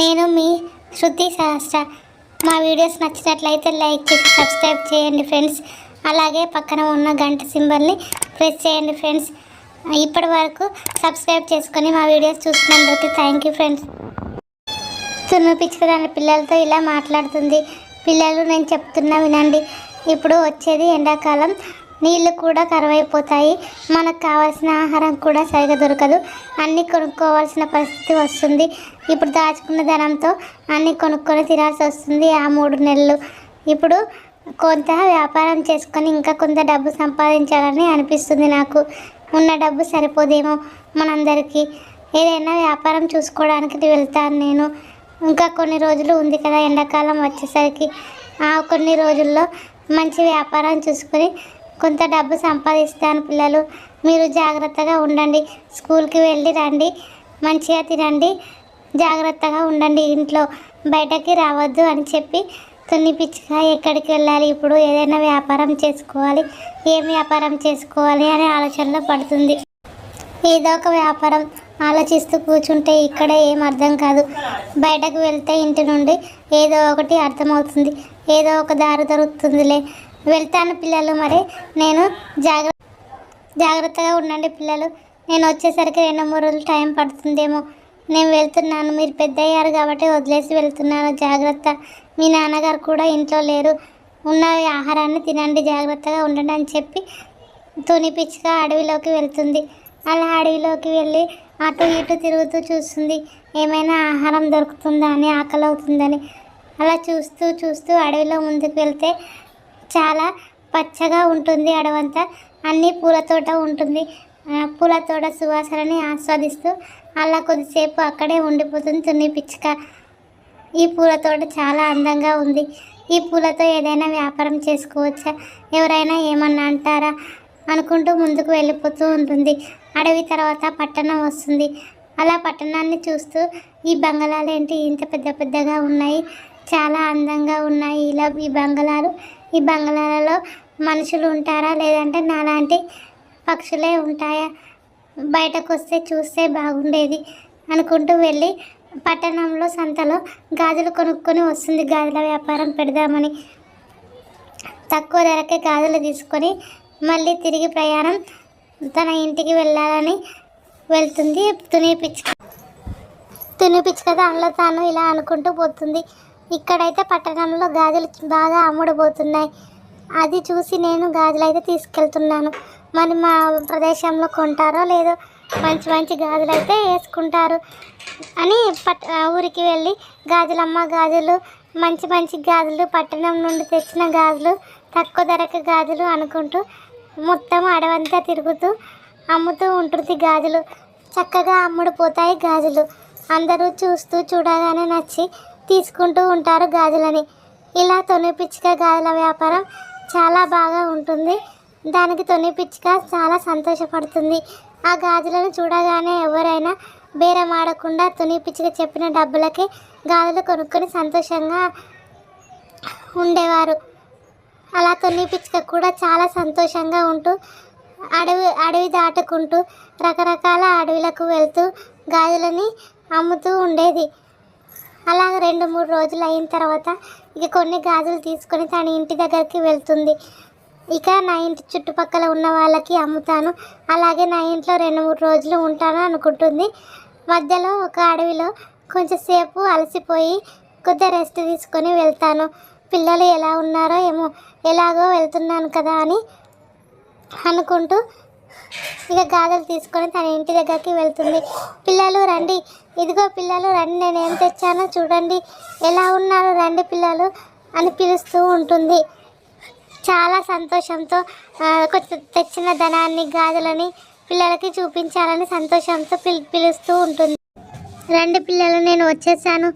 నేను మీ శృతి సహస్ర. మా వీడియోస్ నచ్చినట్లయితే లైక్ చేసి సబ్స్క్రైబ్ చేయండి ఫ్రెండ్స్. అలాగే పక్కన ఉన్న గంట సింబల్ని ప్రెస్ చేయండి ఫ్రెండ్స్. ఇప్పటి వరకు సబ్స్క్రైబ్ చేసుకొని మా వీడియోస్ చూసినందుకు థ్యాంక్ యూ ఫ్రెండ్స్. తునిపించుకున్న పిల్లలతో ఇలా మాట్లాడుతుంది. పిల్లలు, నేను చెప్తున్నా వినండి. ఇప్పుడు వచ్చేది ఎండాకాలం. నీళ్ళు కూడా కరువైపోతాయి. మనకు కావాల్సిన ఆహారం కూడా సరిగా దొరకదు. అన్నీ కొనుక్కోవాల్సిన పరిస్థితి వస్తుంది. ఇప్పుడు దాచుకున్న ధనంతో అన్నీ కొనుక్కొని తినాల్సి వస్తుంది ఆ 3 నెలలు. ఇప్పుడు కొంత వ్యాపారం చేసుకొని ఇంకా కొంత డబ్బు సంపాదించాలని అనిపిస్తుంది నాకు. ఉన్న డబ్బు సరిపోదేమో మనందరికీ. ఏదైనా వ్యాపారం చూసుకోవడానికి వెళ్తాను నేను. ఇంకా కొన్ని రోజులు ఉంది కదా ఎండాకాలం వచ్చేసరికి. ఆ కొన్ని రోజుల్లో మంచి వ్యాపారం చూసుకొని కొంత డబ్బు సంపాదిస్తాను. పిల్లలు, మీరు జాగ్రత్తగా ఉండండి. స్కూల్కి వెళ్ళి రండి, మంచిగా తినండి, జాగ్రత్తగా ఉండండి. ఇంట్లో బయటకి రావద్దు అని చెప్పి తునిపిచ్చిగా ఎక్కడికి వెళ్ళాలి, ఇప్పుడు ఏదైనా వ్యాపారం చేసుకోవాలి, ఏం వ్యాపారం చేసుకోవాలి అనే ఆలోచనలో పడుతుంది. ఏదో ఒక వ్యాపారం ఆలోచిస్తూ కూర్చుంటే ఇక్కడ ఏం అర్థం కాదు. బయటకు వెళ్తే ఇంటి నుండి ఏదో ఒకటి అర్థమవుతుంది, ఏదో ఒక దారి దొరుకుతుందిలే. వెళ్తాను పిల్లలు. మరి నేను జాగ్రత్తగా ఉండండి పిల్లలు. నేను వచ్చేసరికి 2-3 రోజులు టైం పడుతుందేమో. నేను వెళ్తున్నాను. మీరు పెద్ద అయ్యారు కాబట్టి వదిలేసి వెళ్తున్నాను. జాగ్రత్త. మీ నాన్నగారు కూడా ఇంట్లో లేరు. ఉన్న ఆహారాన్ని తినండి, జాగ్రత్తగా ఉండండి అని చెప్పి తునిపిచ్చిగా అడవిలోకి వెళ్తుంది. అలా అడవిలోకి వెళ్ళి అటు ఇటు తిరుగుతూ చూస్తుంది, ఏమైనా ఆహారం దొరుకుతుందా అని, ఆకలి అవుతుందని. అలా చూస్తూ చూస్తూ అడవిలో ముందుకు వెళ్తే చాలా పచ్చగా ఉంటుంది అడవంతా. అన్నీ పూల తోట ఉంటుంది. పూల తోట సువాసనని ఆస్వాదిస్తూ అలా కొద్దిసేపు అక్కడే ఉండిపోతుంది తునిపిచ్చుక. ఈ పూల తోట చాలా అందంగా ఉంది. ఈ పూలతో ఏదైనా వ్యాపారం చేసుకోవచ్చా, ఎవరైనా ఏమన్నా అంటారా అనుకుంటూ ముందుకు వెళ్ళిపోతూ ఉంటుంది. అడవి తర్వాత పట్టణం వస్తుంది. అలా పట్టణాన్ని చూస్తూ ఈ బంగళాలు ఏంటి ఇంత పెద్ద పెద్దగా ఉన్నాయి, చాలా అందంగా ఉన్నాయి ఇలా ఈ బంగళాలలో మనుషులు ఉంటారా, లేదంటే నాలాంటి పక్షులే ఉంటాయా, బయటకు వస్తే చూస్తే బాగుండేది అనుకుంటూ వెళ్ళి పట్టణంలో సంతలో గాజులు కొనుక్కొని వస్తుంది. గాజుల వ్యాపారం పెడదామని తక్కువ ధరకే గాజులు తీసుకొని మళ్ళీ తిరిగి ప్రయాణం తన ఇంటికి వెళ్ళాలని వెళ్తుంది తునిపిచ్చుక. దానిలో తాను ఇలా అనుకుంటూ పోతుంది. ఇక్కడైతే పట్టణంలో గాజులు బాగా అమ్ముడుపోతున్నాయి. అది చూసి నేను గాజులు అయితే తీసుకెళ్తున్నాను. మరి మా ప్రదేశంలో కొంటారో లేదో, మంచి మంచి గాజులు అయితే వేసుకుంటారు అని ఊరికి వెళ్ళి గాజులమ్మ గాజులు, మంచి మంచి గాజులు, పట్టణం నుండి తెచ్చిన గాజులు, తక్కువ ధరకు గాజులు అనుకుంటూ మొత్తం అడవంతా తిరుగుతూ అమ్ముతూ ఉంటుంది గాజులు. చక్కగా అమ్ముడుపోతాయి గాజులు. అందరూ చూస్తూ చూడగానే నచ్చి తీసుకుంటూ ఉంటారు గాజులని. ఇలా తునిపిచ్చిక గాజుల వ్యాపారం చాలా బాగా ఉంటుంది. దానికి తునిపిచ్చిక చాలా సంతోషపడుతుంది. ఆ గాజులను చూడగానే ఎవరైనా బేరం ఆడకుండా తునిపిచ్చిక చెప్పిన డబ్బులకి గాజులు కొనుక్కొని సంతోషంగా ఉండేవారు. అలా తునిపిచ్చిక కూడా చాలా సంతోషంగా ఉంటూ అడవి దాటుకుంటూ రకరకాల అడవులకు వెళ్తూ గాజులని అమ్ముతూ ఉండేది. అలా 2-3 రోజులు అయిన తర్వాత ఇక కొన్ని గాజులు తీసుకొని తన ఇంటి దగ్గరికి వెళ్తుంది. ఇక నా ఇంటి చుట్టుపక్కల ఉన్న వాళ్ళకి అమ్ముతాను, అలాగే నా ఇంట్లో 2-3 రోజులు ఉంటాను అనుకుంటుంది. మధ్యలో ఒక అడవిలో కొంచెంసేపు అలసిపోయి కొద్దిగా రెస్ట్ తీసుకొని వెళ్తాను. పిల్లలు ఎలా ఉన్నారో ఏమో, ఎలాగో వెళ్తున్నాను కదా అని అనుకుంటూ ఇక గాజులు తీసుకొని తన ఇంటి దగ్గరికి వెళ్తుంది. పిల్లలు రండి, ఇదిగో పిల్లలు రండి, నేను ఏం తెచ్చానో చూడండి, ఎలా ఉన్నారు రండి పిల్లలు అని పిలుస్తూ ఉంటుంది. చాలా సంతోషంతో కొంచెం తెచ్చిన ధనాన్ని, గాజులని పిల్లలకి చూపించాలని సంతోషంతో పిలుస్తూ ఉంటుంది. రండి పిల్లలు, నేను వచ్చేసాను,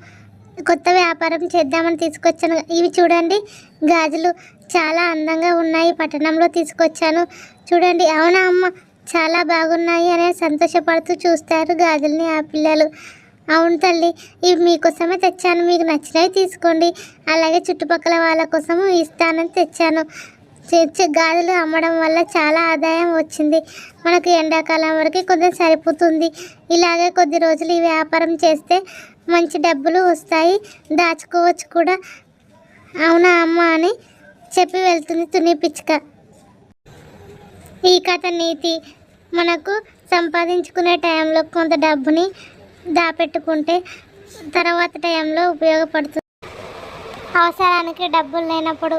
కొత్త వ్యాపారం చేద్దామని తీసుకొచ్చాను. ఇవి చూడండి గాజులు చాలా అందంగా ఉన్నాయి, పట్టణంలో తీసుకొచ్చాను చూడండి. అవునా అమ్మ, చాలా బాగున్నాయి అని సంతోషపడుతూ చూస్తారు గాజుల్ని ఆ పిల్లలు. అవును తల్లి, ఇవి మీకోసమే తెచ్చాను, మీకు నచ్చినవి తీసుకోండి, అలాగే చుట్టుపక్కల వాళ్ళ కోసము ఇస్తానని తెచ్చాను. గాజులు అమ్మడం వల్ల చాలా ఆదాయం వచ్చింది. మనకు ఎండాకాలం వరకు కొంచెం సరిపోతుంది. ఇలాగే కొద్ది రోజులు ఈ వ్యాపారం చేస్తే మంచి డబ్బులు వస్తాయి, దాచుకోవచ్చు కూడా. అవునా అమ్మ అని చెప్పి వెళ్తుంది తుని పిచ్చుక. ఈ కథ నీతి, మనకు సంపాదించుకునే టైంలో కొంత డబ్బుని దాపెట్టుకుంటే తర్వాత టైంలో ఉపయోగపడుతుంది. అవసరానికి డబ్బులు లేనప్పుడు